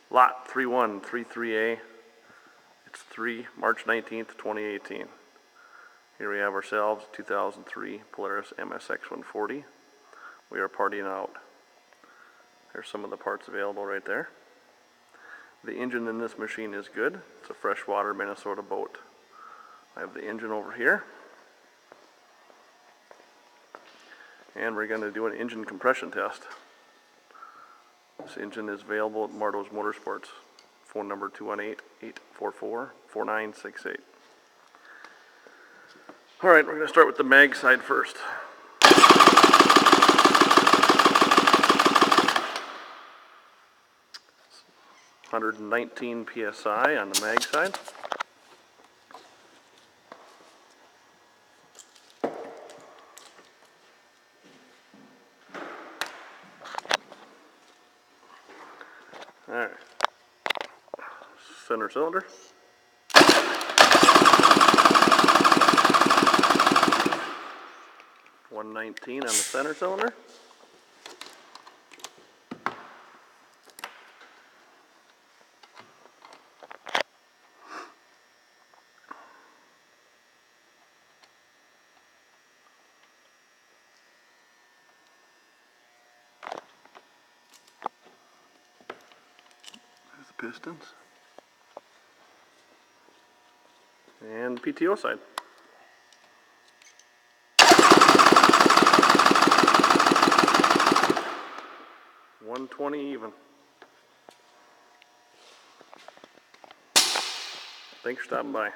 Lot 3133A. It's March 19th, 2018. Here we have ourselves 2003 Polaris MSX 140. We are partying out. There's some of the parts available right there. The engine in this machine is good. It's a freshwater Minnesota boat. I have the engine over here. And we're going to do an engine compression test. This engine is available at Martos Motorsports. Phone number 218-844-4968. Alright, we're going to start with the mag side first. It's 119 psi on the mag side. Alright, center cylinder. $119 on the center cylinder. There's the pistons. And PTO side. $120 even. Thanks for stopping by.